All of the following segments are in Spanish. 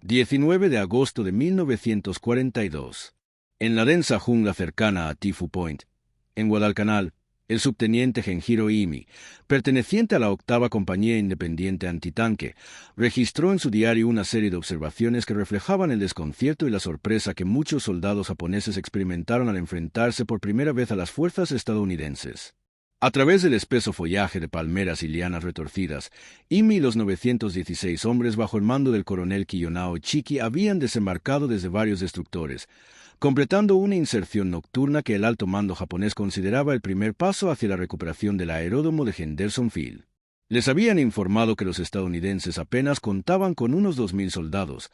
19 de agosto de 1942. En la densa jungla cercana a Tifu Point, en Guadalcanal, el subteniente Genjiro Imi, perteneciente a la 8ª Compañía Independiente Antitanque, registró en su diario una serie de observaciones que reflejaban el desconcierto y la sorpresa que muchos soldados japoneses experimentaron al enfrentarse por primera vez a las fuerzas estadounidenses. A través del espeso follaje de palmeras y lianas retorcidas, Imi y los 916 hombres bajo el mando del coronel Kiyonao Chiki habían desembarcado desde varios destructores, completando una inserción nocturna que el alto mando japonés consideraba el primer paso hacia la recuperación del aeródromo de Henderson Field. Les habían informado que los estadounidenses apenas contaban con unos 2.000 soldados,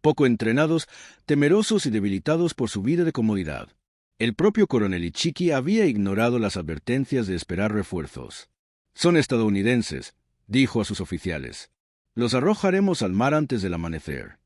poco entrenados, temerosos y debilitados por su vida de comodidad. El propio coronel Ichiki había ignorado las advertencias de esperar refuerzos. «Son estadounidenses», dijo a sus oficiales. «Los arrojaremos al mar antes del amanecer».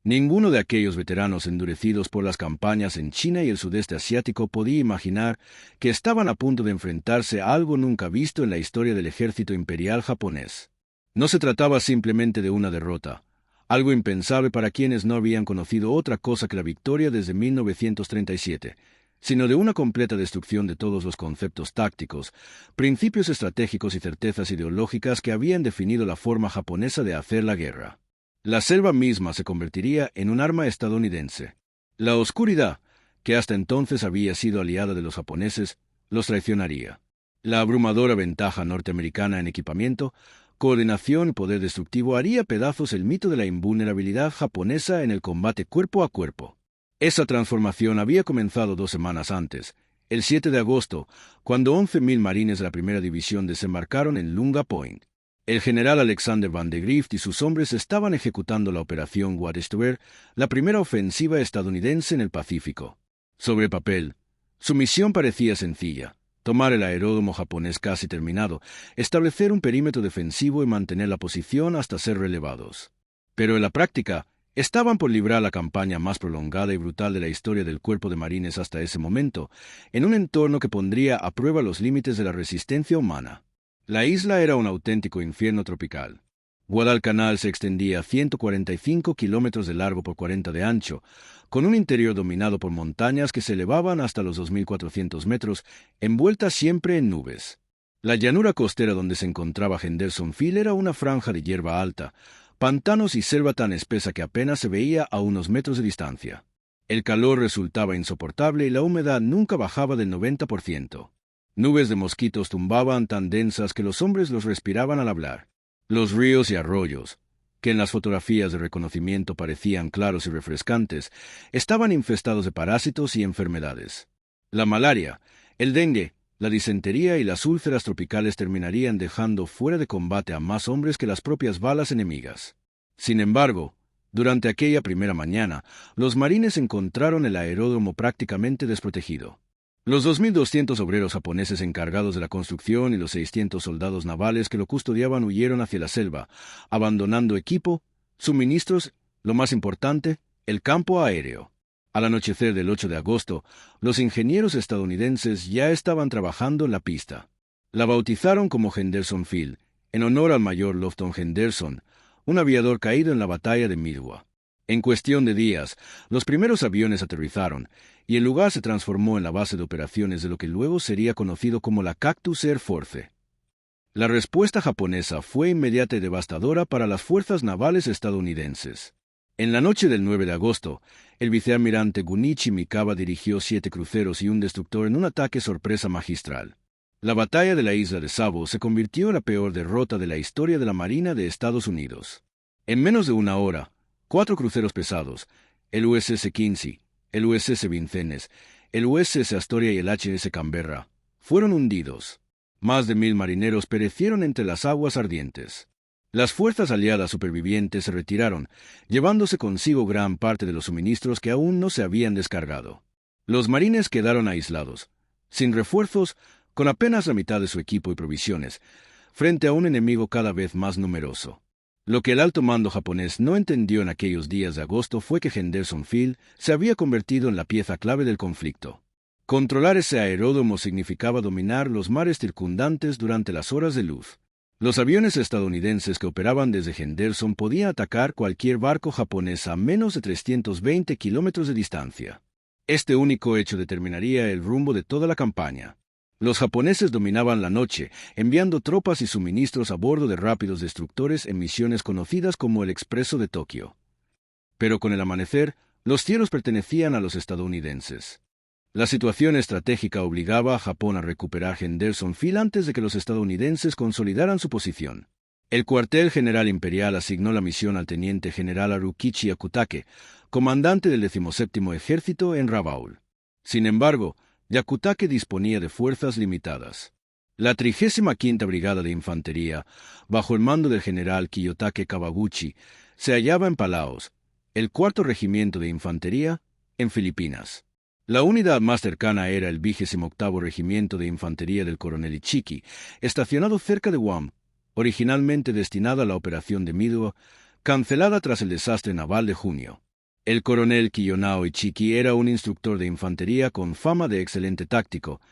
Ninguno de aquellos veteranos endurecidos por las campañas en China y el sudeste asiático podía imaginar que estaban a punto de enfrentarse a algo nunca visto en la historia del ejército imperial japonés. No se trataba simplemente de una derrota, algo impensable para quienes no habían conocido otra cosa que la victoria desde 1937, sino de una completa destrucción de todos los conceptos tácticos, principios estratégicos y certezas ideológicas que habían definido la forma japonesa de hacer la guerra. La selva misma se convertiría en un arma estadounidense. La oscuridad, que hasta entonces había sido aliada de los japoneses, los traicionaría. La abrumadora ventaja norteamericana en equipamiento, coordinación y poder destructivo haría pedazos el mito de la invulnerabilidad japonesa en el combate cuerpo a cuerpo. Esa transformación había comenzado 2 semanas antes, el 7 de agosto, cuando 11.000 marines de la primera división desembarcaron en Lunga Point. El general Alexander Van de Grift y sus hombres estaban ejecutando la operación Watestower, la primera ofensiva estadounidense en el Pacífico. Sobre papel, su misión parecía sencilla: tomar el aeródromo japonés casi terminado, establecer un perímetro defensivo y mantener la posición hasta ser relevados. Pero en la práctica, estaban por librar la campaña más prolongada y brutal de la historia del Cuerpo de Marines hasta ese momento, en un entorno que pondría a prueba los límites de la resistencia humana. La isla era un auténtico infierno tropical. Guadalcanal se extendía a 145 kilómetros de largo por 40 de ancho, con un interior dominado por montañas que se elevaban hasta los 2.400 metros, envueltas siempre en nubes. La llanura costera donde se encontraba Henderson Field era una franja de hierba alta, pantanos y selva tan espesa que apenas se veía a unos metros de distancia. El calor resultaba insoportable y la humedad nunca bajaba del 90%. Nubes de mosquitos tumbaban tan densas que los hombres los respiraban al hablar. Los ríos y arroyos, que en las fotografías de reconocimiento parecían claros y refrescantes, estaban infestados de parásitos y enfermedades. La malaria, el dengue, la disentería y las úlceras tropicales terminarían dejando fuera de combate a más hombres que las propias balas enemigas. Sin embargo, durante aquella primera mañana, los marines encontraron el aeródromo prácticamente desprotegido. Los 2.200 obreros japoneses encargados de la construcción y los 600 soldados navales que lo custodiaban huyeron hacia la selva, abandonando equipo, suministros, lo más importante, el campo aéreo. Al anochecer del 8 de agosto, los ingenieros estadounidenses ya estaban trabajando en la pista. La bautizaron como Henderson Field, en honor al mayor Lofton Henderson, un aviador caído en la batalla de Midway. En cuestión de días, los primeros aviones aterrizaron, y el lugar se transformó en la base de operaciones de lo que luego sería conocido como la Cactus Air Force. La respuesta japonesa fue inmediata y devastadora para las fuerzas navales estadounidenses. En la noche del 9 de agosto, el vicealmirante Gunichi Mikawa dirigió 7 cruceros y un destructor en un ataque sorpresa magistral. La batalla de la isla de Savo se convirtió en la peor derrota de la historia de la Marina de Estados Unidos. En menos de una hora, 4 cruceros pesados, el USS Quincy, el USS Vincennes, el USS Astoria y el HMS Canberra, fueron hundidos. Más de 1.000 marineros perecieron entre las aguas ardientes. Las fuerzas aliadas supervivientes se retiraron, llevándose consigo gran parte de los suministros que aún no se habían descargado. Los marines quedaron aislados, sin refuerzos, con apenas la mitad de su equipo y provisiones, frente a un enemigo cada vez más numeroso. Lo que el alto mando japonés no entendió en aquellos días de agosto fue que Henderson Field se había convertido en la pieza clave del conflicto. Controlar ese aeródromo significaba dominar los mares circundantes durante las horas de luz. Los aviones estadounidenses que operaban desde Henderson podían atacar cualquier barco japonés a menos de 320 kilómetros de distancia. Este único hecho determinaría el rumbo de toda la campaña. Los japoneses dominaban la noche, enviando tropas y suministros a bordo de rápidos destructores en misiones conocidas como el Expreso de Tokio. Pero con el amanecer, los cielos pertenecían a los estadounidenses. La situación estratégica obligaba a Japón a recuperar Hendersonville antes de que los estadounidenses consolidaran su posición. El cuartel general imperial asignó la misión al teniente general Harukichi Yakutake, comandante del 17º Ejército en Rabaul. Sin embargo, Yakutake disponía de fuerzas limitadas. La 35ª Brigada de Infantería, bajo el mando del general Kiyotake Kawaguchi, se hallaba en Palaos, el 4º Regimiento de Infantería, en Filipinas. La unidad más cercana era el 28º Regimiento de Infantería del coronel Ichiki, estacionado cerca de Guam, originalmente destinado a la operación de Midway, cancelada tras el desastre naval de junio. El coronel Kiyonao Ichiki era un instructor de infantería con fama de excelente táctico,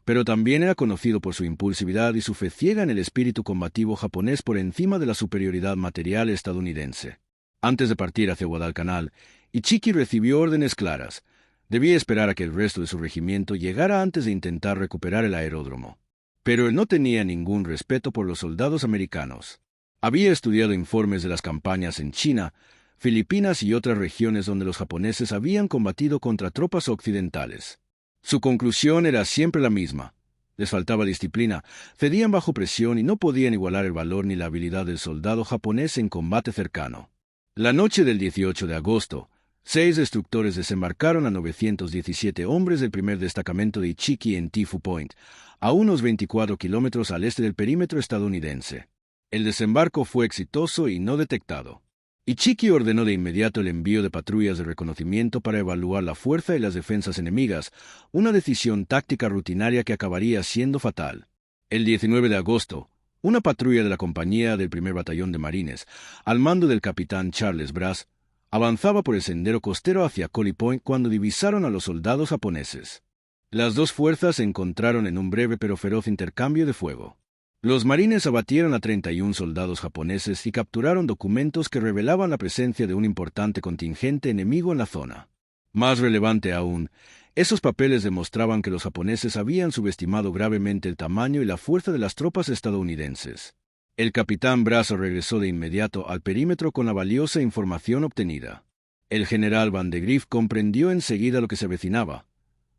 pero también era conocido por su impulsividad y su fe ciega en el espíritu combativo japonés por encima de la superioridad material estadounidense. Antes de partir hacia Guadalcanal, Ichiki recibió órdenes claras. Debía esperar a que el resto de su regimiento llegara antes de intentar recuperar el aeródromo. Pero él no tenía ningún respeto por los soldados americanos. Había estudiado informes de las campañas en China, Filipinas y otras regiones donde los japoneses habían combatido contra tropas occidentales. Su conclusión era siempre la misma. Les faltaba disciplina, cedían bajo presión y no podían igualar el valor ni la habilidad del soldado japonés en combate cercano. La noche del 18 de agosto, 6 destructores desembarcaron a 917 hombres del primer destacamento de Ichiki en Tifu Point, a unos 24 kilómetros al este del perímetro estadounidense. El desembarco fue exitoso y no detectado. Ichiki ordenó de inmediato el envío de patrullas de reconocimiento para evaluar la fuerza y las defensas enemigas, una decisión táctica rutinaria que acabaría siendo fatal. El 19 de agosto, una patrulla de la compañía del primer batallón de marines, al mando del capitán Charles Brass, avanzaba por el sendero costero hacia Collie Point cuando divisaron a los soldados japoneses. Las dos fuerzas se encontraron en un breve pero feroz intercambio de fuego. Los marines abatieron a 31 soldados japoneses y capturaron documentos que revelaban la presencia de un importante contingente enemigo en la zona. Más relevante aún, esos papeles demostraban que los japoneses habían subestimado gravemente el tamaño y la fuerza de las tropas estadounidenses. El capitán Brasso regresó de inmediato al perímetro con la valiosa información obtenida. El general Van de Grief comprendió enseguida lo que se avecinaba: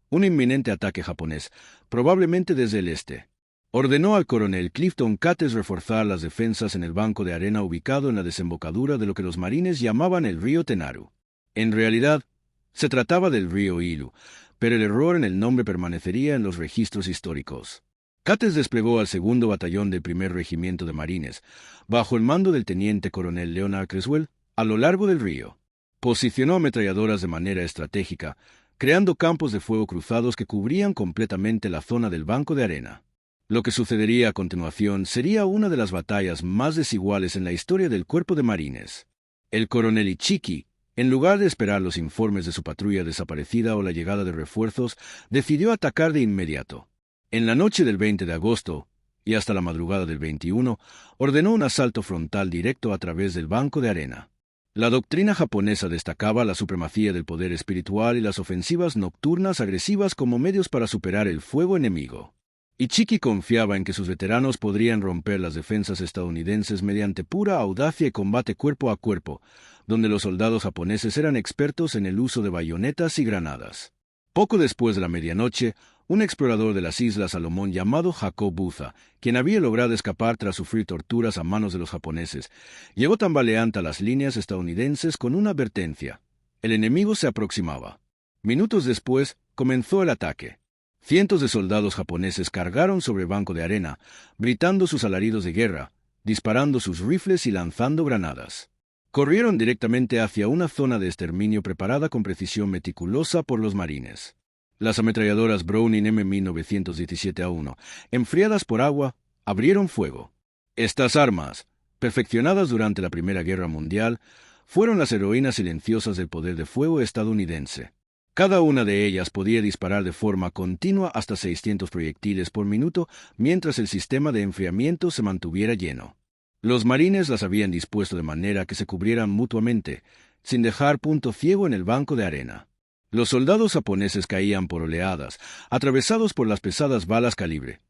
un inminente ataque japonés, probablemente desde el este. Ordenó al coronel Clifton Cates reforzar las defensas en el banco de arena ubicado en la desembocadura de lo que los marines llamaban el río Tenaru. En realidad, se trataba del río Ilu, pero el error en el nombre permanecería en los registros históricos. Cates desplegó al 2º batallón del 1er Regimiento de Marines, bajo el mando del teniente coronel Leonard Creswell, a lo largo del río. Posicionó ametralladoras de manera estratégica, creando campos de fuego cruzados que cubrían completamente la zona del banco de arena. Lo que sucedería a continuación sería una de las batallas más desiguales en la historia del cuerpo de marines. El coronel Ichiki, en lugar de esperar los informes de su patrulla desaparecida o la llegada de refuerzos, decidió atacar de inmediato. En la noche del 20 de agosto, y hasta la madrugada del 21, ordenó un asalto frontal directo a través del banco de arena. La doctrina japonesa destacaba la supremacía del poder espiritual y las ofensivas nocturnas agresivas como medios para superar el fuego enemigo. Ichiki confiaba en que sus veteranos podrían romper las defensas estadounidenses mediante pura audacia y combate cuerpo a cuerpo, donde los soldados japoneses eran expertos en el uso de bayonetas y granadas. Poco después de la medianoche, un explorador de las Islas Salomón llamado Jacob Buza, quien había logrado escapar tras sufrir torturas a manos de los japoneses, llegó tambaleante a las líneas estadounidenses con una advertencia: el enemigo se aproximaba. Minutos después, comenzó el ataque. Cientos de soldados japoneses cargaron sobre el banco de arena, gritando sus alaridos de guerra, disparando sus rifles y lanzando granadas. Corrieron directamente hacia una zona de exterminio preparada con precisión meticulosa por los marines. Las ametralladoras Browning M1917A1, enfriadas por agua, abrieron fuego. Estas armas, perfeccionadas durante la Primera Guerra Mundial, fueron las heroínas silenciosas del poder de fuego estadounidense. Cada una de ellas podía disparar de forma continua hasta 600 proyectiles por minuto mientras el sistema de enfriamiento se mantuviera lleno. Los marines las habían dispuesto de manera que se cubrieran mutuamente, sin dejar punto ciego en el banco de arena. Los soldados japoneses caían por oleadas, atravesados por las pesadas balas calibre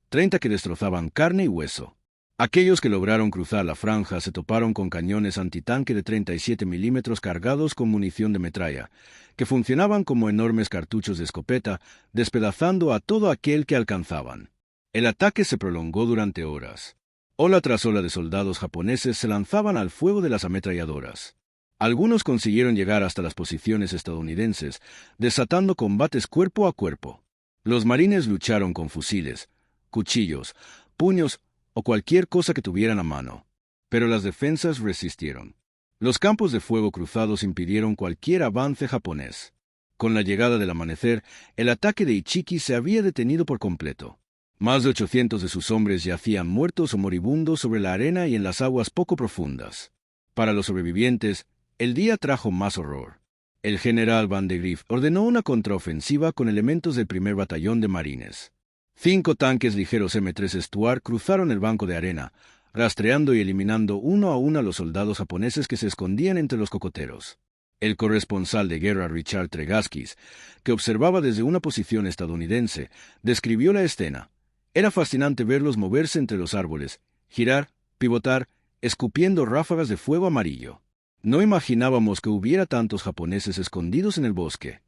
30 que destrozaban carne y hueso. Aquellos que lograron cruzar la franja se toparon con cañones antitanque de 37 milímetros cargados con munición de metralla, que funcionaban como enormes cartuchos de escopeta, despedazando a todo aquel que alcanzaban. El ataque se prolongó durante horas. Ola tras ola de soldados japoneses se lanzaban al fuego de las ametralladoras. Algunos consiguieron llegar hasta las posiciones estadounidenses, desatando combates cuerpo a cuerpo. Los marines lucharon con fusiles, cuchillos, puños o cualquier cosa que tuvieran a mano. Pero las defensas resistieron. Los campos de fuego cruzados impidieron cualquier avance japonés. Con la llegada del amanecer, el ataque de Ichiki se había detenido por completo. Más de 800 de sus hombres yacían muertos o moribundos sobre la arena y en las aguas poco profundas. Para los sobrevivientes, el día trajo más horror. El general Van de Grief ordenó una contraofensiva con elementos del primer batallón de marines. 5 tanques ligeros M3 Stuart cruzaron el banco de arena, rastreando y eliminando uno a uno a los soldados japoneses que se escondían entre los cocoteros. El corresponsal de guerra Richard Tregaskis, que observaba desde una posición estadounidense, describió la escena. Era fascinante verlos moverse entre los árboles, girar, pivotar, escupiendo ráfagas de fuego amarillo. No imaginábamos que hubiera tantos japoneses escondidos en el bosque.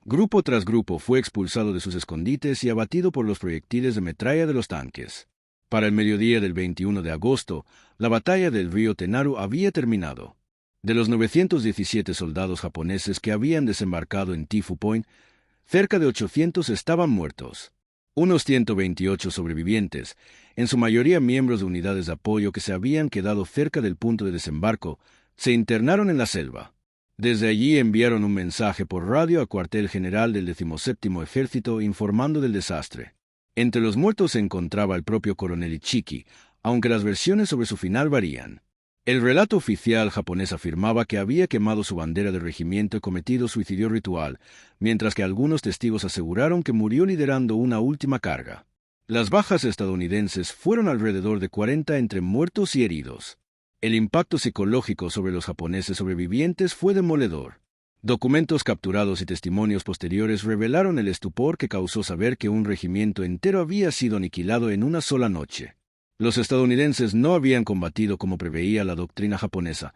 Grupo tras grupo fue expulsado de sus escondites y abatido por los proyectiles de metralla de los tanques. Para el mediodía del 21 de agosto, la batalla del río Tenaru había terminado. De los 917 soldados japoneses que habían desembarcado en Tifu Point, cerca de 800 estaban muertos. Unos 128 sobrevivientes, en su mayoría miembros de unidades de apoyo que se habían quedado cerca del punto de desembarco, se internaron en la selva. Desde allí enviaron un mensaje por radio al cuartel general del 17º Ejército informando del desastre. Entre los muertos se encontraba el propio coronel Ichiki, aunque las versiones sobre su final varían. El relato oficial japonés afirmaba que había quemado su bandera del regimiento y cometido suicidio ritual, mientras que algunos testigos aseguraron que murió liderando una última carga. Las bajas estadounidenses fueron alrededor de 40 entre muertos y heridos. El impacto psicológico sobre los japoneses sobrevivientes fue demoledor. Documentos capturados y testimonios posteriores revelaron el estupor que causó saber que un regimiento entero había sido aniquilado en una sola noche. Los estadounidenses no habían combatido como preveía la doctrina japonesa.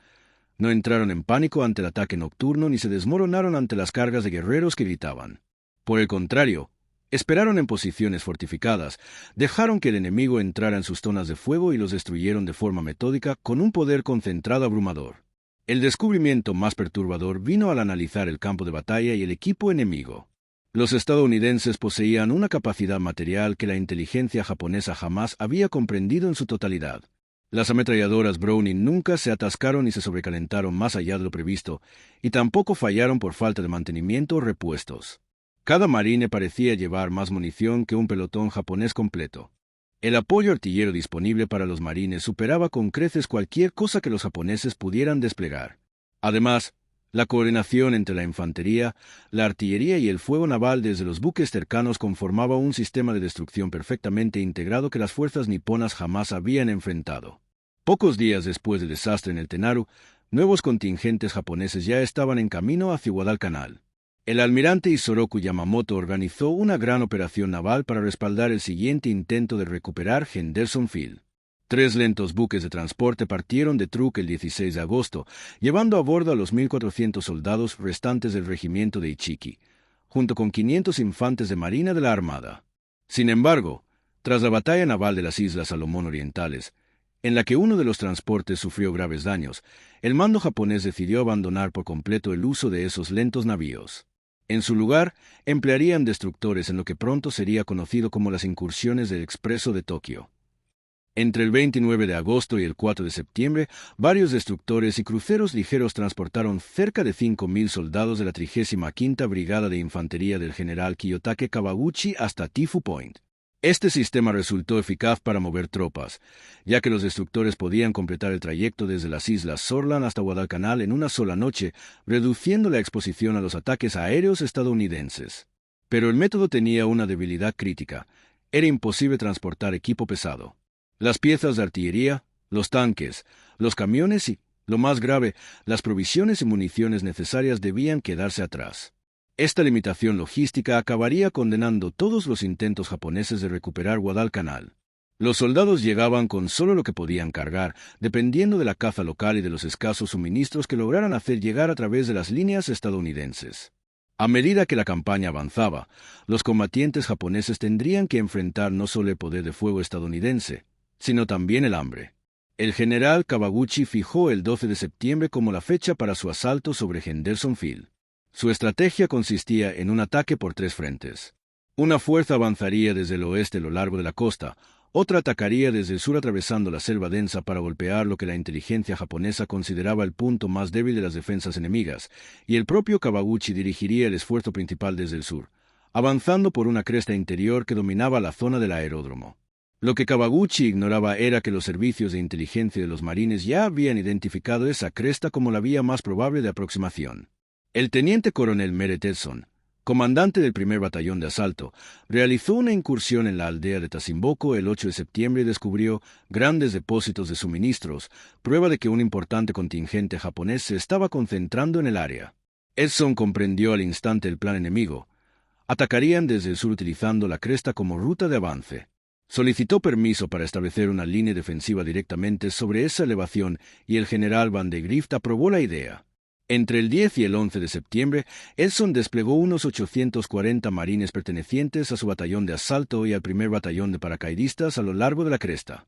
No entraron en pánico ante el ataque nocturno ni se desmoronaron ante las cargas de guerreros que gritaban. Por el contrario, esperaron en posiciones fortificadas, dejaron que el enemigo entrara en sus zonas de fuego y los destruyeron de forma metódica con un poder concentrado abrumador. El descubrimiento más perturbador vino al analizar el campo de batalla y el equipo enemigo. Los estadounidenses poseían una capacidad material que la inteligencia japonesa jamás había comprendido en su totalidad. Las ametralladoras Browning nunca se atascaron ni se sobrecalentaron más allá de lo previsto, y tampoco fallaron por falta de mantenimiento o repuestos. Cada marine parecía llevar más munición que un pelotón japonés completo. El apoyo artillero disponible para los marines superaba con creces cualquier cosa que los japoneses pudieran desplegar. Además, la coordinación entre la infantería, la artillería y el fuego naval desde los buques cercanos conformaba un sistema de destrucción perfectamente integrado que las fuerzas niponas jamás habían enfrentado. Pocos días después del desastre en el Tenaru, nuevos contingentes japoneses ya estaban en camino hacia Guadalcanal. El almirante Isoroku Yamamoto organizó una gran operación naval para respaldar el siguiente intento de recuperar Henderson Field. 3 lentos buques de transporte partieron de Truk el 16 de agosto, llevando a bordo a los 1.400 soldados restantes del regimiento de Ichiki, junto con 500 infantes de marina de la Armada. Sin embargo, tras la batalla naval de las Islas Salomón Orientales, en la que uno de los transportes sufrió graves daños, el mando japonés decidió abandonar por completo el uso de esos lentos navíos. En su lugar, emplearían destructores en lo que pronto sería conocido como las incursiones del Expreso de Tokio. Entre el 29 de agosto y el 4 de septiembre, varios destructores y cruceros ligeros transportaron cerca de 5.000 soldados de la 35ª Brigada de Infantería del general Kiyotake Kawaguchi hasta Tifu Point. Este sistema resultó eficaz para mover tropas, ya que los destructores podían completar el trayecto desde las islas Sorland hasta Guadalcanal en una sola noche, reduciendo la exposición a los ataques aéreos estadounidenses. Pero el método tenía una debilidad crítica. Era imposible transportar equipo pesado. Las piezas de artillería, los tanques, los camiones y, lo más grave, las provisiones y municiones necesarias debían quedarse atrás. Esta limitación logística acabaría condenando todos los intentos japoneses de recuperar Guadalcanal. Los soldados llegaban con solo lo que podían cargar, dependiendo de la caza local y de los escasos suministros que lograran hacer llegar a través de las líneas estadounidenses. A medida que la campaña avanzaba, los combatientes japoneses tendrían que enfrentar no solo el poder de fuego estadounidense, sino también el hambre. El general Kawaguchi fijó el 12 de septiembre como la fecha para su asalto sobre Hendersonville. Su estrategia consistía en un ataque por 3 frentes. Una fuerza avanzaría desde el oeste a lo largo de la costa, otra atacaría desde el sur atravesando la selva densa para golpear lo que la inteligencia japonesa consideraba el punto más débil de las defensas enemigas, y el propio Kawaguchi dirigiría el esfuerzo principal desde el sur, avanzando por una cresta interior que dominaba la zona del aeródromo. Lo que Kawaguchi ignoraba era que los servicios de inteligencia de los marines ya habían identificado esa cresta como la vía más probable de aproximación. El teniente coronel Merritt Edson, comandante del primer batallón de asalto, realizó una incursión en la aldea de Tasimboko el 8 de septiembre y descubrió grandes depósitos de suministros, prueba de que un importante contingente japonés se estaba concentrando en el área. Edson comprendió al instante el plan enemigo. Atacarían desde el sur utilizando la cresta como ruta de avance. Solicitó permiso para establecer una línea defensiva directamente sobre esa elevación y el general Van de Grift aprobó la idea. Entre el 10 y el 11 de septiembre, Edson desplegó unos 840 marines pertenecientes a su batallón de asalto y al primer batallón de paracaidistas a lo largo de la cresta.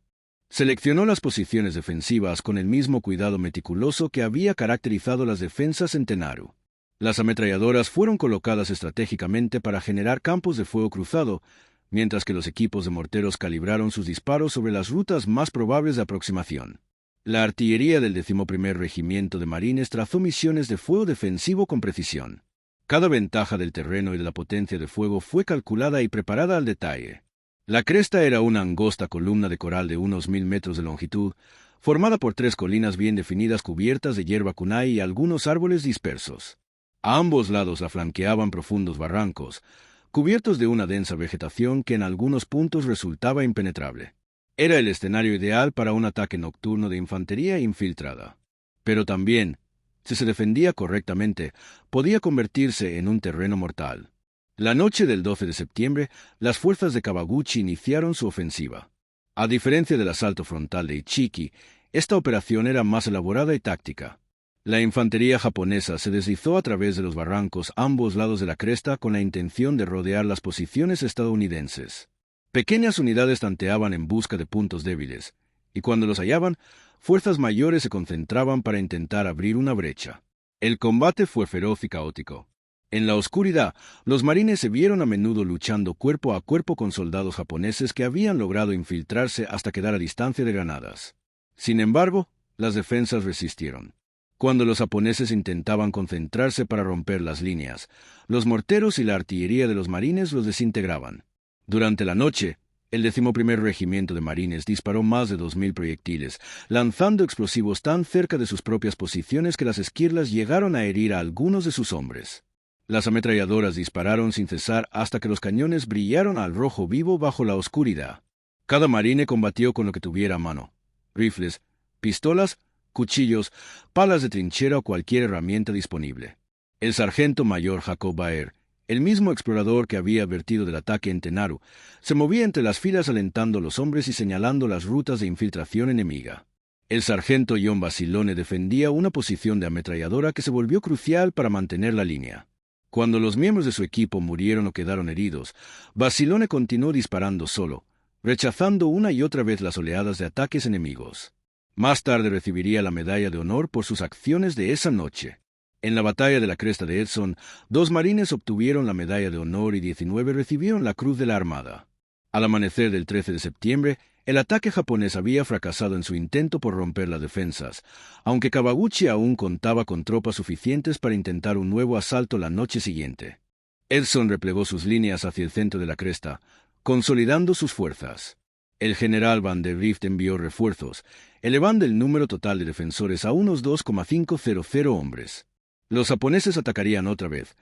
Seleccionó las posiciones defensivas con el mismo cuidado meticuloso que había caracterizado las defensas en Tenaru. Las ametralladoras fueron colocadas estratégicamente para generar campos de fuego cruzado, mientras que los equipos de morteros calibraron sus disparos sobre las rutas más probables de aproximación. La artillería del 11º Regimiento de Marines trazó misiones de fuego defensivo con precisión. Cada ventaja del terreno y de la potencia de fuego fue calculada y preparada al detalle. La cresta era una angosta columna de coral de unos 1000 metros de longitud, formada por 3 colinas bien definidas cubiertas de hierba kunai y algunos árboles dispersos. A ambos lados la flanqueaban profundos barrancos, cubiertos de una densa vegetación que en algunos puntos resultaba impenetrable. Era el escenario ideal para un ataque nocturno de infantería infiltrada. Pero también, si se defendía correctamente, podía convertirse en un terreno mortal. La noche del 12 de septiembre, las fuerzas de Kawaguchi iniciaron su ofensiva. A diferencia del asalto frontal de Ichiki, esta operación era más elaborada y táctica. La infantería japonesa se deslizó a través de los barrancos a ambos lados de la cresta con la intención de rodear las posiciones estadounidenses. Pequeñas unidades tanteaban en busca de puntos débiles, y cuando los hallaban, fuerzas mayores se concentraban para intentar abrir una brecha. El combate fue feroz y caótico. En la oscuridad, los marines se vieron a menudo luchando cuerpo a cuerpo con soldados japoneses que habían logrado infiltrarse hasta quedar a distancia de granadas. Sin embargo, las defensas resistieron. Cuando los japoneses intentaban concentrarse para romper las líneas, los morteros y la artillería de los marines los desintegraban. Durante la noche, el 11º Regimiento de Marines disparó más de 2000 proyectiles, lanzando explosivos tan cerca de sus propias posiciones que las esquirlas llegaron a herir a algunos de sus hombres. Las ametralladoras dispararon sin cesar hasta que los cañones brillaron al rojo vivo bajo la oscuridad. Cada marine combatió con lo que tuviera a mano: rifles, pistolas, cuchillos, palas de trinchera o cualquier herramienta disponible. El sargento mayor Jacob Baer, el mismo explorador que había advertido del ataque en Tenaru, se movía entre las filas alentando a los hombres y señalando las rutas de infiltración enemiga. El sargento John Basilone defendía una posición de ametralladora que se volvió crucial para mantener la línea. Cuando los miembros de su equipo murieron o quedaron heridos, Basilone continuó disparando solo, rechazando una y otra vez las oleadas de ataques enemigos. Más tarde recibiría la medalla de honor por sus acciones de esa noche. En la batalla de la Cresta de Edson, 2 marines obtuvieron la medalla de honor y 19 recibieron la Cruz de la Armada. Al amanecer del 13 de septiembre, el ataque japonés había fracasado en su intento por romper las defensas, aunque Kawaguchi aún contaba con tropas suficientes para intentar un nuevo asalto la noche siguiente. Edson replegó sus líneas hacia el centro de la cresta, consolidando sus fuerzas. El general Van der Rift envió refuerzos, elevando el número total de defensores a unos 2,500 hombres. Los japoneses atacarían otra vez,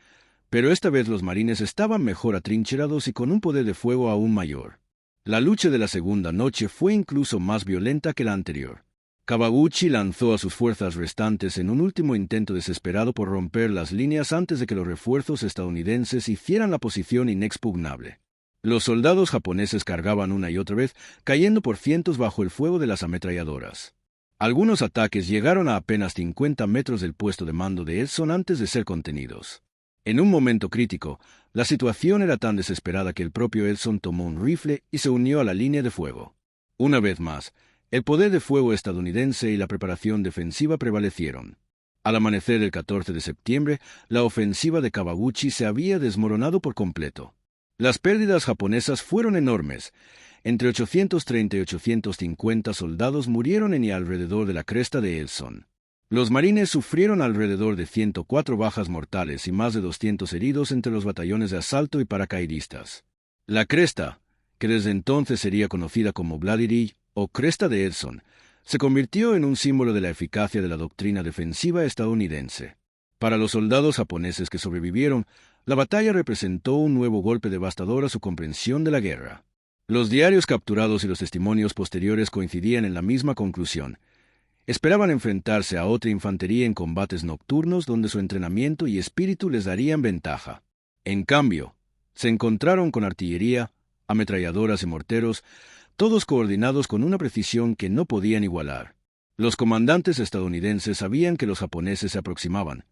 pero esta vez los marines estaban mejor atrincherados y con un poder de fuego aún mayor. La lucha de la segunda noche fue incluso más violenta que la anterior. Kawaguchi lanzó a sus fuerzas restantes en un último intento desesperado por romper las líneas antes de que los refuerzos estadounidenses hicieran la posición inexpugnable. Los soldados japoneses cargaban una y otra vez, cayendo por cientos bajo el fuego de las ametralladoras. Algunos ataques llegaron a apenas 50 metros del puesto de mando de Edson antes de ser contenidos. En un momento crítico, la situación era tan desesperada que el propio Edson tomó un rifle y se unió a la línea de fuego. Una vez más, el poder de fuego estadounidense y la preparación defensiva prevalecieron. Al amanecer del 14 de septiembre, la ofensiva de Kawaguchi se había desmoronado por completo. Las pérdidas japonesas fueron enormes. Entre 830 y 850 soldados murieron en y alrededor de la cresta de Edson. Los marines sufrieron alrededor de 104 bajas mortales y más de 200 heridos entre los batallones de asalto y paracaidistas. La cresta, que desde entonces sería conocida como Bloody Ridge o Cresta de Edson, se convirtió en un símbolo de la eficacia de la doctrina defensiva estadounidense. Para los soldados japoneses que sobrevivieron, la batalla representó un nuevo golpe devastador a su comprensión de la guerra. Los diarios capturados y los testimonios posteriores coincidían en la misma conclusión. Esperaban enfrentarse a otra infantería en combates nocturnos donde su entrenamiento y espíritu les darían ventaja. En cambio, se encontraron con artillería, ametralladoras y morteros, todos coordinados con una precisión que no podían igualar. Los comandantes estadounidenses sabían que los japoneses se aproximaban.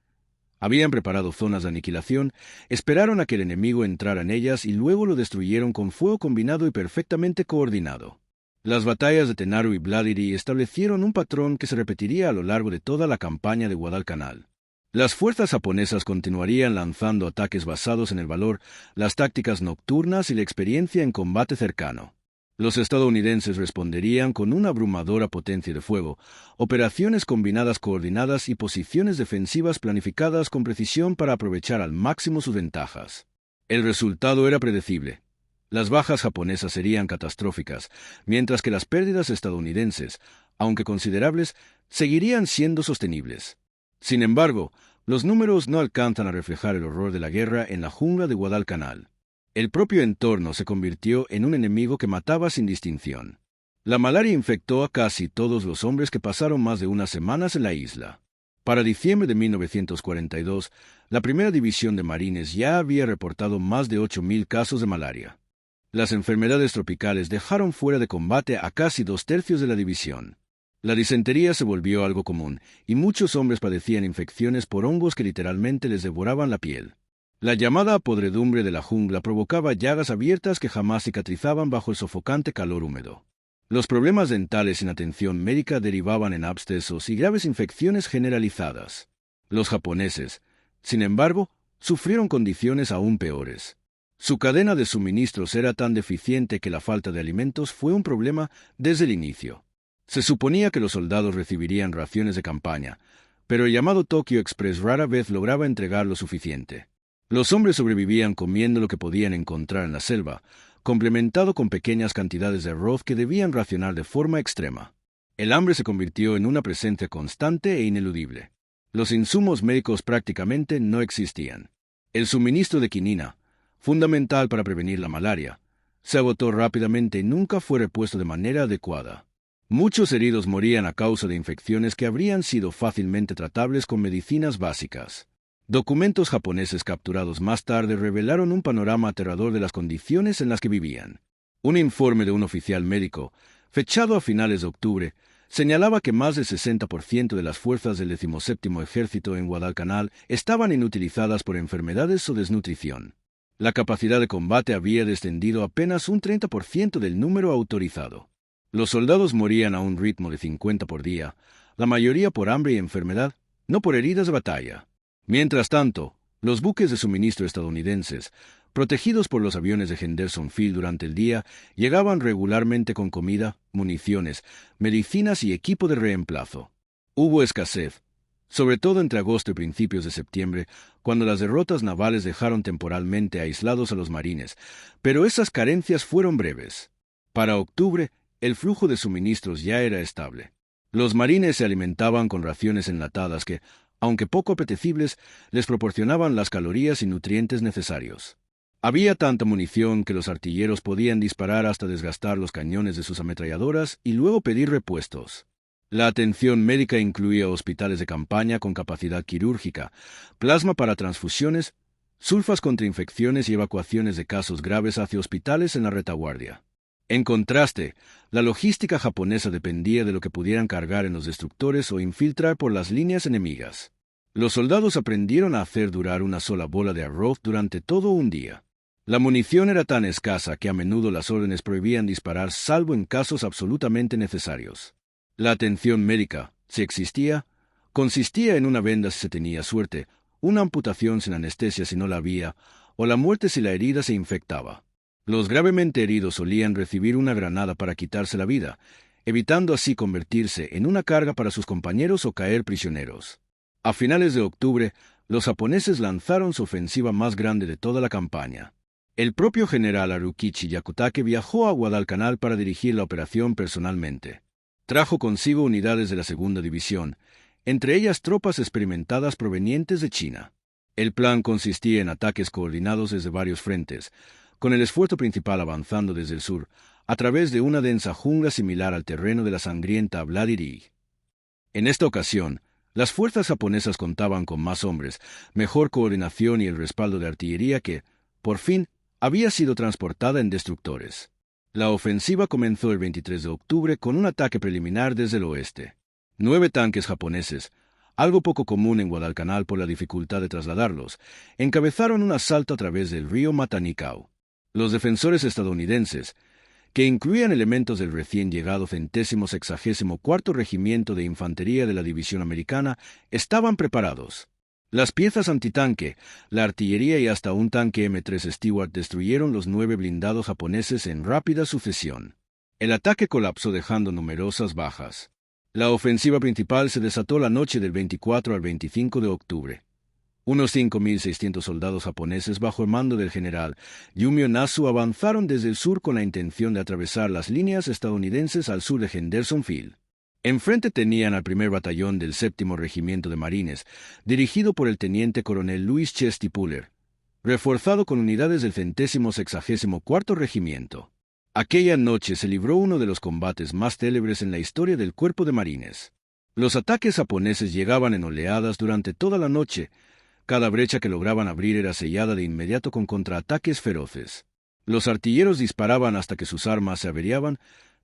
Habían preparado zonas de aniquilación, esperaron a que el enemigo entrara en ellas y luego lo destruyeron con fuego combinado y perfectamente coordinado. Las batallas de Tenaru y Bloody Ridge establecieron un patrón que se repetiría a lo largo de toda la campaña de Guadalcanal. Las fuerzas japonesas continuarían lanzando ataques basados en el valor, las tácticas nocturnas y la experiencia en combate cercano. Los estadounidenses responderían con una abrumadora potencia de fuego, operaciones combinadas coordinadas y posiciones defensivas planificadas con precisión para aprovechar al máximo sus ventajas. El resultado era predecible. Las bajas japonesas serían catastróficas, mientras que las pérdidas estadounidenses, aunque considerables, seguirían siendo sostenibles. Sin embargo, los números no alcanzan a reflejar el horror de la guerra en la jungla de Guadalcanal. El propio entorno se convirtió en un enemigo que mataba sin distinción. La malaria infectó a casi todos los hombres que pasaron más de unas semanas en la isla. Para diciembre de 1942, la primera división de marines ya había reportado más de 8,000 casos de malaria. Las enfermedades tropicales dejaron fuera de combate a casi 2/3 de la división. La disentería se volvió algo común, y muchos hombres padecían infecciones por hongos que literalmente les devoraban la piel. La llamada podredumbre de la jungla provocaba llagas abiertas que jamás cicatrizaban bajo el sofocante calor húmedo. Los problemas dentales sin atención médica derivaban en abscesos y graves infecciones generalizadas. Los japoneses, sin embargo, sufrieron condiciones aún peores. Su cadena de suministros era tan deficiente que la falta de alimentos fue un problema desde el inicio. Se suponía que los soldados recibirían raciones de campaña, pero el llamado Tokyo Express rara vez lograba entregar lo suficiente. Los hombres sobrevivían comiendo lo que podían encontrar en la selva, complementado con pequeñas cantidades de arroz que debían racionar de forma extrema. El hambre se convirtió en una presencia constante e ineludible. Los insumos médicos prácticamente no existían. El suministro de quinina, fundamental para prevenir la malaria, se agotó rápidamente y nunca fue repuesto de manera adecuada. Muchos heridos morían a causa de infecciones que habrían sido fácilmente tratables con medicinas básicas. Documentos japoneses capturados más tarde revelaron un panorama aterrador de las condiciones en las que vivían. Un informe de un oficial médico, fechado a finales de octubre, señalaba que más del 60% de las fuerzas del 17º Ejército en Guadalcanal estaban inutilizadas por enfermedades o desnutrición. La capacidad de combate había descendido apenas un 30% del número autorizado. Los soldados morían a un ritmo de 50 por día, la mayoría por hambre y enfermedad, no por heridas de batalla. Mientras tanto, los buques de suministro estadounidenses, protegidos por los aviones de Henderson Field durante el día, llegaban regularmente con comida, municiones, medicinas y equipo de reemplazo. Hubo escasez, sobre todo entre agosto y principios de septiembre, cuando las derrotas navales dejaron temporalmente aislados a los marines, pero esas carencias fueron breves. Para octubre, el flujo de suministros ya era estable. Los marines se alimentaban con raciones enlatadas que, aunque poco apetecibles, les proporcionaban las calorías y nutrientes necesarios. Había tanta munición que los artilleros podían disparar hasta desgastar los cañones de sus ametralladoras y luego pedir repuestos. La atención médica incluía hospitales de campaña con capacidad quirúrgica, plasma para transfusiones, sulfas contra infecciones y evacuaciones de casos graves hacia hospitales en la retaguardia. En contraste, la logística japonesa dependía de lo que pudieran cargar en los destructores o infiltrar por las líneas enemigas. Los soldados aprendieron a hacer durar una sola bola de arroz durante todo un día. La munición era tan escasa que a menudo las órdenes prohibían disparar salvo en casos absolutamente necesarios. La atención médica, si existía, consistía en una venda si se tenía suerte, una amputación sin anestesia si no la había, o la muerte si la herida se infectaba. Los gravemente heridos solían recibir una granada para quitarse la vida, evitando así convertirse en una carga para sus compañeros o caer prisioneros. A finales de octubre, los japoneses lanzaron su ofensiva más grande de toda la campaña. El propio general Harukichi Yakutake viajó a Guadalcanal para dirigir la operación personalmente. Trajo consigo unidades de la segunda división, entre ellas tropas experimentadas provenientes de China. El plan consistía en ataques coordinados desde varios frentes, con el esfuerzo principal avanzando desde el sur, a través de una densa jungla similar al terreno de la sangrienta Vladiri. En esta ocasión, las fuerzas japonesas contaban con más hombres, mejor coordinación y el respaldo de artillería que, por fin, había sido transportada en destructores. La ofensiva comenzó el 23 de octubre con un ataque preliminar desde el oeste. 9 tanques japoneses, algo poco común en Guadalcanal por la dificultad de trasladarlos, encabezaron un asalto a través del río Matanikau. Los defensores estadounidenses, que incluían elementos del recién llegado 164º Regimiento de Infantería de la División Americana, estaban preparados. Las piezas antitanque, la artillería y hasta un tanque M3 Stewart destruyeron los 9 blindados japoneses en rápida sucesión. El ataque colapsó dejando numerosas bajas. La ofensiva principal se desató la noche del 24 al 25 de octubre. Unos 5.600 soldados japoneses bajo el mando del general Yumio Nasu avanzaron desde el sur con la intención de atravesar las líneas estadounidenses al sur de Hendersonville. Enfrente tenían al primer batallón del 7º Regimiento de Marines, dirigido por el teniente coronel Louis Chesty Puller, reforzado con unidades del 164º Regimiento. Aquella noche se libró uno de los combates más célebres en la historia del Cuerpo de Marines. Los ataques japoneses llegaban en oleadas durante toda la noche. Cada brecha que lograban abrir era sellada de inmediato con contraataques feroces. Los artilleros disparaban hasta que sus armas se averiaban,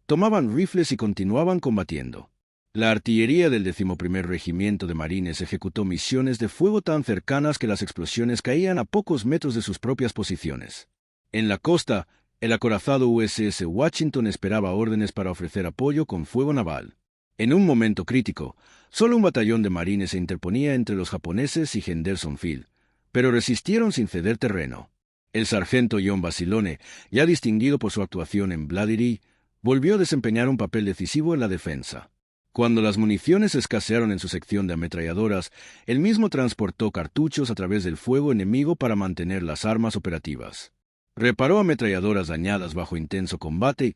tomaban rifles y continuaban combatiendo. La artillería del 11º Regimiento de Marines ejecutó misiones de fuego tan cercanas que las explosiones caían a pocos metros de sus propias posiciones. En la costa, el acorazado USS Washington esperaba órdenes para ofrecer apoyo con fuego naval. En un momento crítico, solo un batallón de marines se interponía entre los japoneses y Hendersonville, pero resistieron sin ceder terreno. El sargento John Basilone, ya distinguido por su actuación en Vladiri, volvió a desempeñar un papel decisivo en la defensa. Cuando las municiones escasearon en su sección de ametralladoras, él mismo transportó cartuchos a través del fuego enemigo para mantener las armas operativas. Reparó ametralladoras dañadas bajo intenso combate y,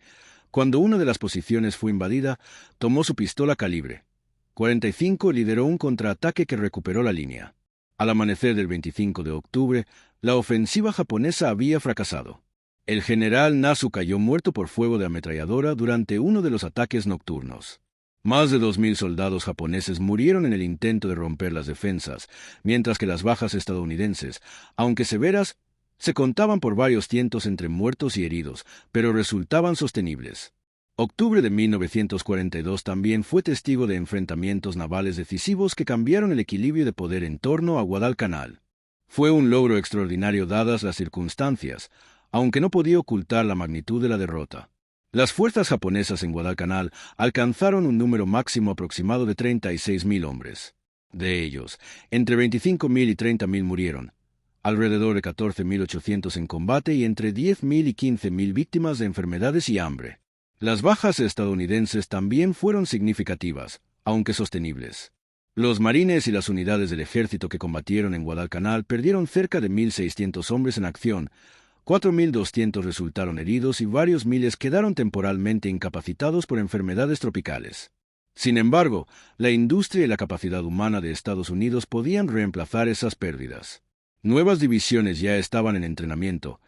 cuando una de las posiciones fue invadida, tomó su pistola calibre 45 y lideró un contraataque que recuperó la línea. Al amanecer del 25 de octubre, la ofensiva japonesa había fracasado. El general Nasu cayó muerto por fuego de ametralladora durante uno de los ataques nocturnos. Más de 2.000 soldados japoneses murieron en el intento de romper las defensas, mientras que las bajas estadounidenses, aunque severas, se contaban por varios cientos entre muertos y heridos, pero resultaban sostenibles. Octubre de 1942 también fue testigo de enfrentamientos navales decisivos que cambiaron el equilibrio de poder en torno a Guadalcanal. Fue un logro extraordinario dadas las circunstancias, aunque no podía ocultar la magnitud de la derrota. Las fuerzas japonesas en Guadalcanal alcanzaron un número máximo aproximado de 36.000 hombres. De ellos, entre 25.000 y 30.000 murieron, alrededor de 14.800 en combate y entre 10.000 y 15.000 víctimas de enfermedades y hambre. Las bajas estadounidenses también fueron significativas, aunque sostenibles. Los marines y las unidades del ejército que combatieron en Guadalcanal perdieron cerca de 1.600 hombres en acción, 4.200 resultaron heridos y varios miles quedaron temporalmente incapacitados por enfermedades tropicales. Sin embargo, la industria y la capacidad humana de Estados Unidos podían reemplazar esas pérdidas. Nuevas divisiones ya estaban en entrenamiento,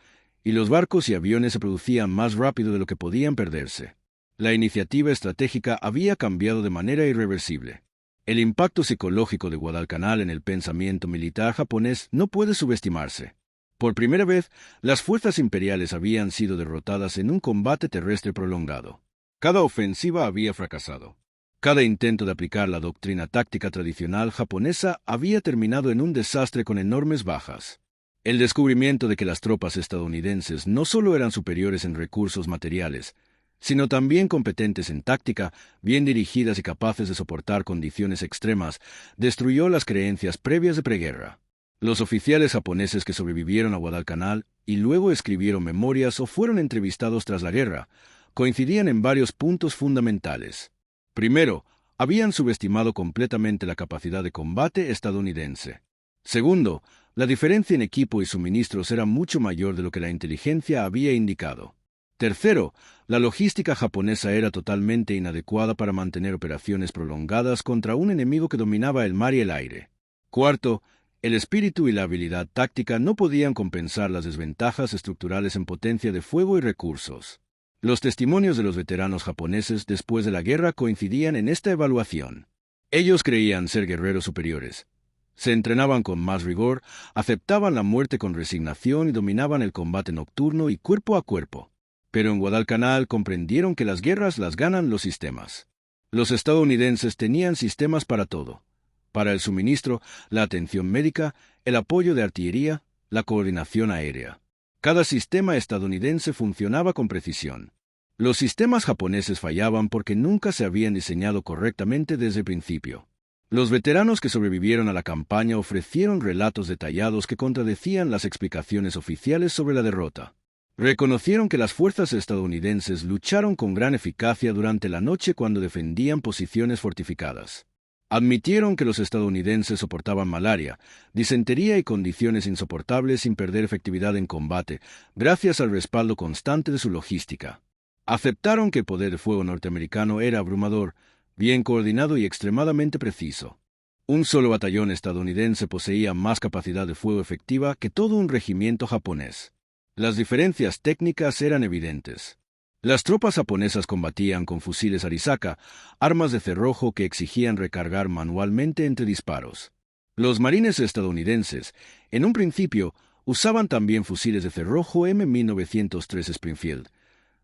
y los barcos y aviones se producían más rápido de lo que podían perderse. La iniciativa estratégica había cambiado de manera irreversible. El impacto psicológico de Guadalcanal en el pensamiento militar japonés no puede subestimarse. Por primera vez, las fuerzas imperiales habían sido derrotadas en un combate terrestre prolongado. Cada ofensiva había fracasado. Cada intento de aplicar la doctrina táctica tradicional japonesa había terminado en un desastre con enormes bajas. El descubrimiento de que las tropas estadounidenses no solo eran superiores en recursos materiales, sino también competentes en táctica, bien dirigidas y capaces de soportar condiciones extremas, destruyó las creencias previas de preguerra. Los oficiales japoneses que sobrevivieron a Guadalcanal y luego escribieron memorias o fueron entrevistados tras la guerra, coincidían en varios puntos fundamentales. Primero, habían subestimado completamente la capacidad de combate estadounidense. Segundo, la diferencia en equipo y suministros era mucho mayor de lo que la inteligencia había indicado. Tercero, la logística japonesa era totalmente inadecuada para mantener operaciones prolongadas contra un enemigo que dominaba el mar y el aire. Cuarto, el espíritu y la habilidad táctica no podían compensar las desventajas estructurales en potencia de fuego y recursos. Los testimonios de los veteranos japoneses después de la guerra coincidían en esta evaluación. Ellos creían ser guerreros superiores. Se entrenaban con más rigor, aceptaban la muerte con resignación y dominaban el combate nocturno y cuerpo a cuerpo. Pero en Guadalcanal comprendieron que las guerras las ganan los sistemas. Los estadounidenses tenían sistemas para todo. Para el suministro, la atención médica, el apoyo de artillería, la coordinación aérea. Cada sistema estadounidense funcionaba con precisión. Los sistemas japoneses fallaban porque nunca se habían diseñado correctamente desde el principio. Los veteranos que sobrevivieron a la campaña ofrecieron relatos detallados que contradecían las explicaciones oficiales sobre la derrota. Reconocieron que las fuerzas estadounidenses lucharon con gran eficacia durante la noche cuando defendían posiciones fortificadas. Admitieron que los estadounidenses soportaban malaria, disentería y condiciones insoportables sin perder efectividad en combate, gracias al respaldo constante de su logística. Aceptaron que el poder de fuego norteamericano era abrumador, bien coordinado y extremadamente preciso. Un solo batallón estadounidense poseía más capacidad de fuego efectiva que todo un regimiento japonés. Las diferencias técnicas eran evidentes. Las tropas japonesas combatían con fusiles Arisaka, armas de cerrojo que exigían recargar manualmente entre disparos. Los marines estadounidenses, en un principio, usaban también fusiles de cerrojo M1903 Springfield,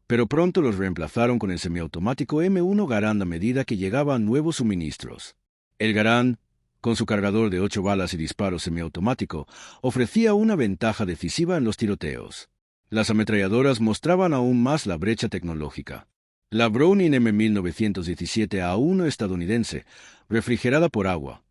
pero pronto los reemplazaron con el semiautomático M1 Garand a medida que llegaban nuevos suministros. El Garand, con su cargador de 8 balas y disparo semiautomático, ofrecía una ventaja decisiva en los tiroteos. Las ametralladoras mostraban aún más la brecha tecnológica. La Browning M1917A1 estadounidense, refrigerada por agua,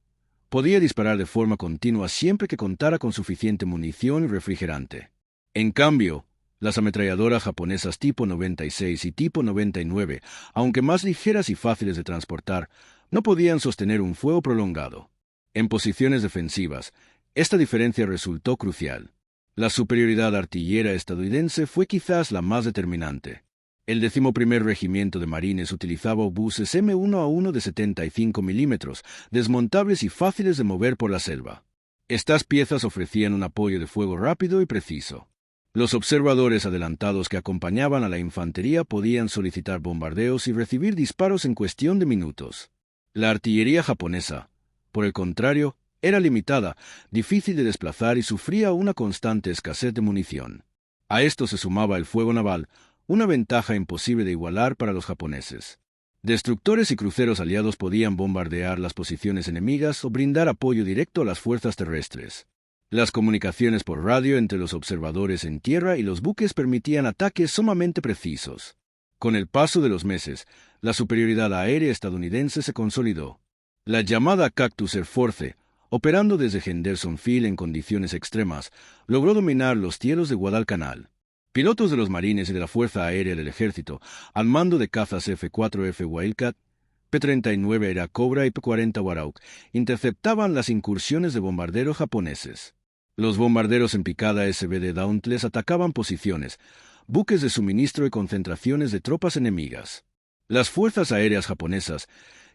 podía disparar de forma continua siempre que contara con suficiente munición y refrigerante. En cambio, las ametralladoras japonesas tipo 96 y tipo 99, aunque más ligeras y fáciles de transportar, no podían sostener un fuego prolongado. En posiciones defensivas, esta diferencia resultó crucial. La superioridad artillera estadounidense fue quizás la más determinante. El 11º Regimiento de Marines utilizaba obuses M1A1 de 75 milímetros, desmontables y fáciles de mover por la selva. Estas piezas ofrecían un apoyo de fuego rápido y preciso. Los observadores adelantados que acompañaban a la infantería podían solicitar bombardeos y recibir disparos en cuestión de minutos. La artillería japonesa, por el contrario, era limitada, difícil de desplazar y sufría una constante escasez de munición. A esto se sumaba el fuego naval, una ventaja imposible de igualar para los japoneses. Destructores y cruceros aliados podían bombardear las posiciones enemigas o brindar apoyo directo a las fuerzas terrestres. Las comunicaciones por radio entre los observadores en tierra y los buques permitían ataques sumamente precisos. Con el paso de los meses, la superioridad aérea estadounidense se consolidó. La llamada Cactus Air Force, operando desde Hendersonville en condiciones extremas, logró dominar los cielos de Guadalcanal. Pilotos de los marines y de la Fuerza Aérea del Ejército, al mando de cazas F-4F Wildcat, P-39 era Cobra y P-40 Warhawk interceptaban las incursiones de bombarderos japoneses. Los bombarderos en picada SB de Dauntless atacaban posiciones, buques de suministro y concentraciones de tropas enemigas. Las fuerzas aéreas japonesas,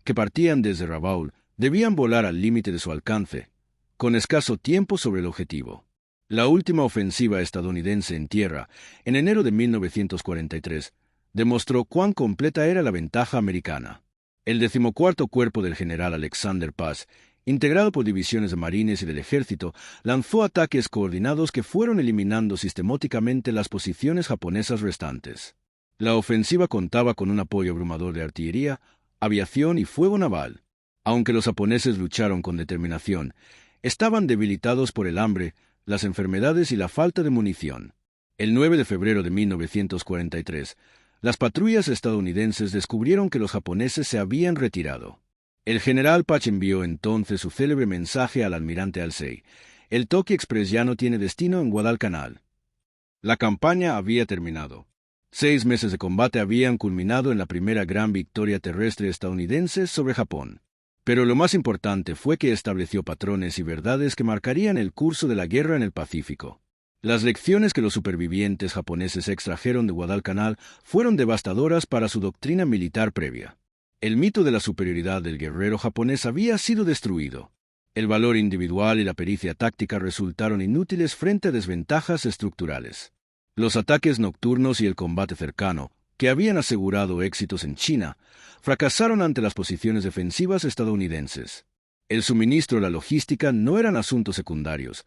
que partían desde Rabaul, debían volar al límite de su alcance, con escaso tiempo sobre el objetivo. La última ofensiva estadounidense en tierra, en enero de 1943, demostró cuán completa era la ventaja americana. El 14º Cuerpo del general Alexander Paz, integrado por divisiones de marines y del ejército, lanzó ataques coordinados que fueron eliminando sistemáticamente las posiciones japonesas restantes. La ofensiva contaba con un apoyo abrumador de artillería, aviación y fuego naval. Aunque los japoneses lucharon con determinación, estaban debilitados por el hambre, las enfermedades y la falta de munición. El 9 de febrero de 1943, las patrullas estadounidenses descubrieron que los japoneses se habían retirado. El general Patch envió entonces su célebre mensaje al almirante Halsey: el Tokyo Express ya no tiene destino en Guadalcanal. La campaña había terminado. 6 meses de combate habían culminado en la primera gran victoria terrestre estadounidense sobre Japón. Pero lo más importante fue que estableció patrones y verdades que marcarían el curso de la guerra en el Pacífico. Las lecciones que los supervivientes japoneses extrajeron de Guadalcanal fueron devastadoras para su doctrina militar previa. El mito de la superioridad del guerrero japonés había sido destruido. El valor individual y la pericia táctica resultaron inútiles frente a desventajas estructurales. Los ataques nocturnos y el combate cercano, que habían asegurado éxitos en China, fracasaron ante las posiciones defensivas estadounidenses. El suministro y la logística no eran asuntos secundarios,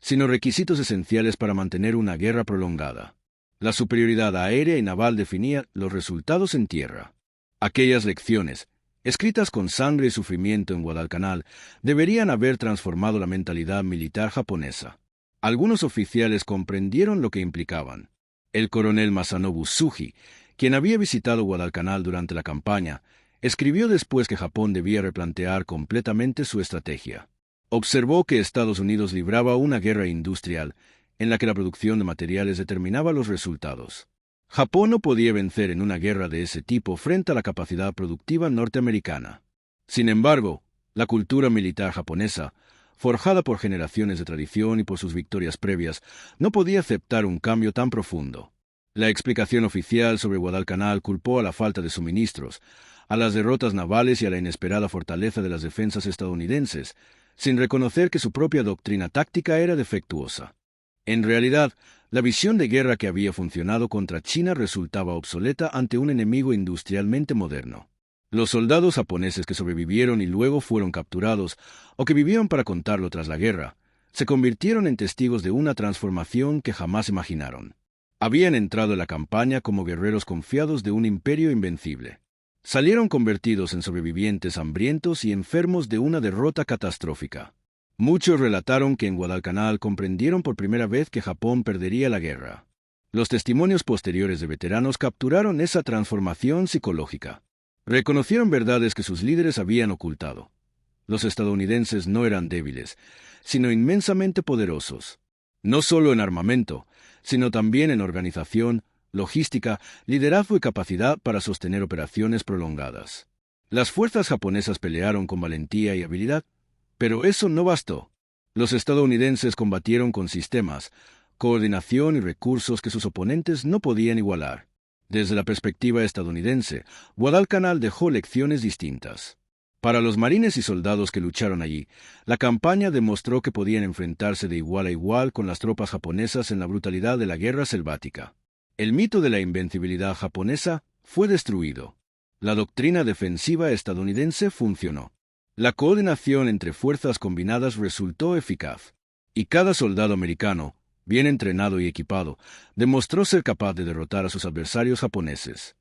sino requisitos esenciales para mantener una guerra prolongada. La superioridad aérea y naval definía los resultados en tierra. Aquellas lecciones, escritas con sangre y sufrimiento en Guadalcanal, deberían haber transformado la mentalidad militar japonesa. Algunos oficiales comprendieron lo que implicaban. El coronel Masanobu Tsuji, quien había visitado Guadalcanal durante la campaña, escribió después que Japón debía replantear completamente su estrategia. Observó que Estados Unidos libraba una guerra industrial en la que la producción de materiales determinaba los resultados. Japón no podía vencer en una guerra de ese tipo frente a la capacidad productiva norteamericana. Sin embargo, la cultura militar japonesa, forjada por generaciones de tradición y por sus victorias previas, no podía aceptar un cambio tan profundo. La explicación oficial sobre Guadalcanal culpó a la falta de suministros, a las derrotas navales y a la inesperada fortaleza de las defensas estadounidenses, sin reconocer que su propia doctrina táctica era defectuosa. En realidad, la visión de guerra que había funcionado contra China resultaba obsoleta ante un enemigo industrialmente moderno. Los soldados japoneses que sobrevivieron y luego fueron capturados, o que vivieron para contarlo tras la guerra, se convirtieron en testigos de una transformación que jamás imaginaron. Habían entrado en la campaña como guerreros confiados de un imperio invencible. Salieron convertidos en sobrevivientes hambrientos y enfermos de una derrota catastrófica. Muchos relataron que en Guadalcanal comprendieron por primera vez que Japón perdería la guerra. Los testimonios posteriores de veteranos capturaron esa transformación psicológica. Reconocieron verdades que sus líderes habían ocultado. Los estadounidenses no eran débiles, sino inmensamente poderosos. No solo en armamento, sino también en organización, logística, liderazgo y capacidad para sostener operaciones prolongadas. Las fuerzas japonesas pelearon con valentía y habilidad, pero eso no bastó. Los estadounidenses combatieron con sistemas, coordinación y recursos que sus oponentes no podían igualar. Desde la perspectiva estadounidense, Guadalcanal dejó lecciones distintas. Para los marines y soldados que lucharon allí, la campaña demostró que podían enfrentarse de igual a igual con las tropas japonesas en la brutalidad de la guerra selvática. El mito de la invencibilidad japonesa fue destruido. La doctrina defensiva estadounidense funcionó. La coordinación entre fuerzas combinadas resultó eficaz, y cada soldado americano, bien entrenado y equipado, demostró ser capaz de derrotar a sus adversarios japoneses.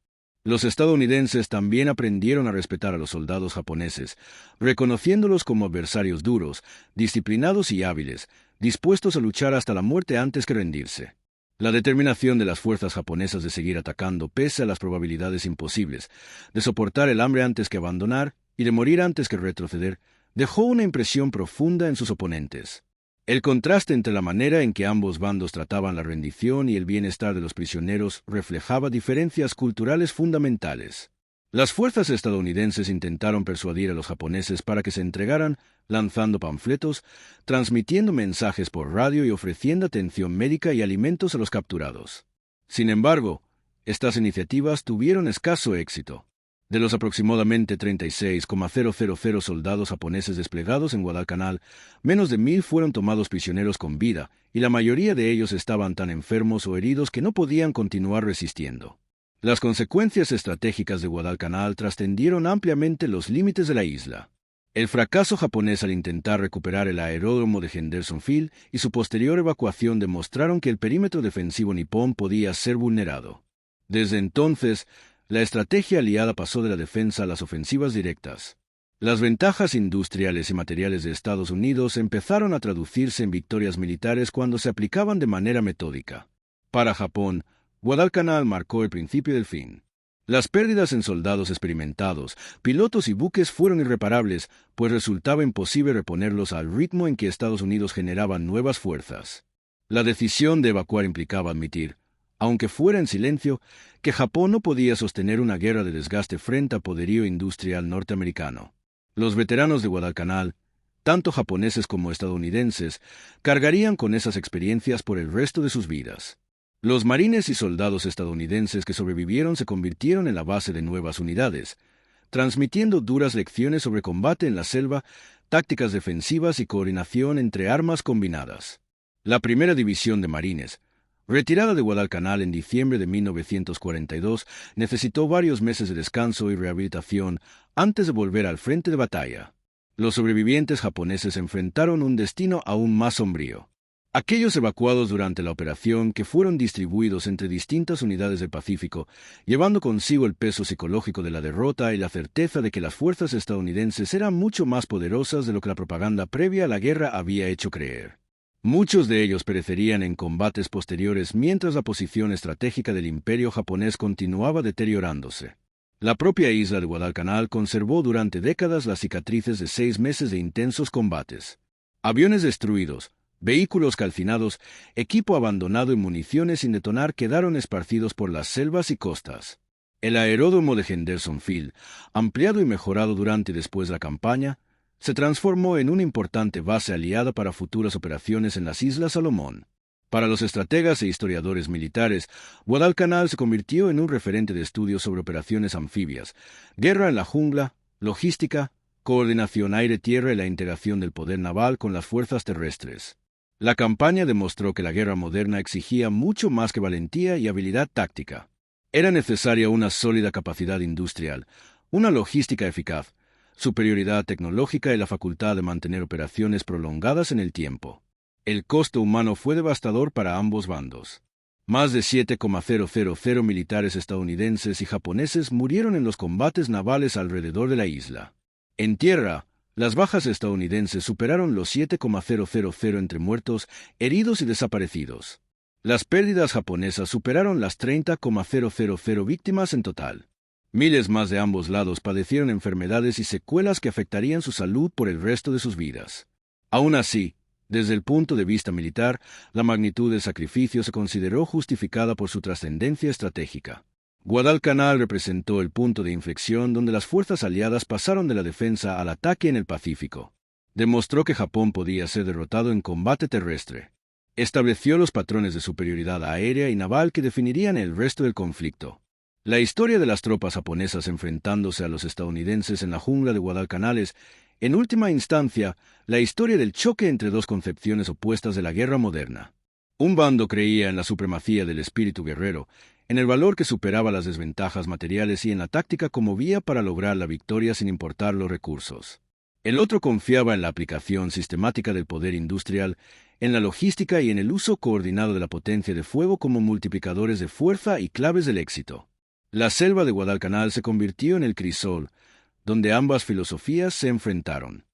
Los estadounidenses también aprendieron a respetar a los soldados japoneses, reconociéndolos como adversarios duros, disciplinados y hábiles, dispuestos a luchar hasta la muerte antes que rendirse. La determinación de las fuerzas japonesas de seguir atacando pese a las probabilidades imposibles, de soportar el hambre antes que abandonar y de morir antes que retroceder, dejó una impresión profunda en sus oponentes. El contraste entre la manera en que ambos bandos trataban la rendición y el bienestar de los prisioneros reflejaba diferencias culturales fundamentales. Las fuerzas estadounidenses intentaron persuadir a los japoneses para que se entregaran, lanzando panfletos, transmitiendo mensajes por radio y ofreciendo atención médica y alimentos a los capturados. Sin embargo, estas iniciativas tuvieron escaso éxito. De los aproximadamente 36,000 soldados japoneses desplegados en Guadalcanal, menos de 1,000 fueron tomados prisioneros con vida, y la mayoría de ellos estaban tan enfermos o heridos que no podían continuar resistiendo. Las consecuencias estratégicas de Guadalcanal trascendieron ampliamente los límites de la isla. El fracaso japonés al intentar recuperar el aeródromo de Hendersonville y su posterior evacuación demostraron que el perímetro defensivo nipón podía ser vulnerado. Desde entonces, la estrategia aliada pasó de la defensa a las ofensivas directas. Las ventajas industriales y materiales de Estados Unidos empezaron a traducirse en victorias militares cuando se aplicaban de manera metódica. Para Japón, Guadalcanal marcó el principio del fin. Las pérdidas en soldados experimentados, pilotos y buques fueron irreparables, pues resultaba imposible reponerlos al ritmo en que Estados Unidos generaba nuevas fuerzas. La decisión de evacuar implicaba admitir, aunque fuera en silencio, que Japón no podía sostener una guerra de desgaste frente al poderío industrial norteamericano. Los veteranos de Guadalcanal, tanto japoneses como estadounidenses, cargarían con esas experiencias por el resto de sus vidas. Los marines y soldados estadounidenses que sobrevivieron se convirtieron en la base de nuevas unidades, transmitiendo duras lecciones sobre combate en la selva, tácticas defensivas y coordinación entre armas combinadas. La primera división de marines, retirada de Guadalcanal en diciembre de 1942, necesitó varios meses de descanso y rehabilitación antes de volver al frente de batalla. Los sobrevivientes japoneses enfrentaron un destino aún más sombrío. Aquellos evacuados durante la operación que fueron distribuidos entre distintas unidades del Pacífico, llevando consigo el peso psicológico de la derrota y la certeza de que las fuerzas estadounidenses eran mucho más poderosas de lo que la propaganda previa a la guerra había hecho creer. Muchos de ellos perecerían en combates posteriores mientras la posición estratégica del imperio japonés continuaba deteriorándose. La propia isla de Guadalcanal conservó durante décadas las cicatrices de 6 meses de intensos combates. Aviones destruidos, vehículos calcinados, equipo abandonado y municiones sin detonar quedaron esparcidos por las selvas y costas. El aeródromo de Hendersonville, ampliado y mejorado durante y después de la campaña, se transformó en una importante base aliada para futuras operaciones en las Islas Salomón. Para los estrategas e historiadores militares, Guadalcanal se convirtió en un referente de estudios sobre operaciones anfibias, guerra en la jungla, logística, coordinación aire-tierra y la integración del poder naval con las fuerzas terrestres. La campaña demostró que la guerra moderna exigía mucho más que valentía y habilidad táctica. Era necesaria una sólida capacidad industrial, una logística eficaz, superioridad tecnológica y la facultad de mantener operaciones prolongadas en el tiempo. El costo humano fue devastador para ambos bandos. Más de 7,000 militares estadounidenses y japoneses murieron en los combates navales alrededor de la isla. En tierra, las bajas estadounidenses superaron los 7,000 entre muertos, heridos y desaparecidos. Las pérdidas japonesas superaron las 30,000 víctimas en total. Miles más de ambos lados padecieron enfermedades y secuelas que afectarían su salud por el resto de sus vidas. Aún así, desde el punto de vista militar, la magnitud del sacrificio se consideró justificada por su trascendencia estratégica. Guadalcanal representó el punto de inflexión donde las fuerzas aliadas pasaron de la defensa al ataque en el Pacífico. Demostró que Japón podía ser derrotado en combate terrestre. Estableció los patrones de superioridad aérea y naval que definirían el resto del conflicto. La historia de las tropas japonesas enfrentándose a los estadounidenses en la jungla de Guadalcanal es, en última instancia, la historia del choque entre dos concepciones opuestas de la guerra moderna. Un bando creía en la supremacía del espíritu guerrero, en el valor que superaba las desventajas materiales y en la táctica como vía para lograr la victoria sin importar los recursos. El otro confiaba en la aplicación sistemática del poder industrial, en la logística y en el uso coordinado de la potencia de fuego como multiplicadores de fuerza y claves del éxito. La selva de Guadalcanal se convirtió en el crisol, donde ambas filosofías se enfrentaron.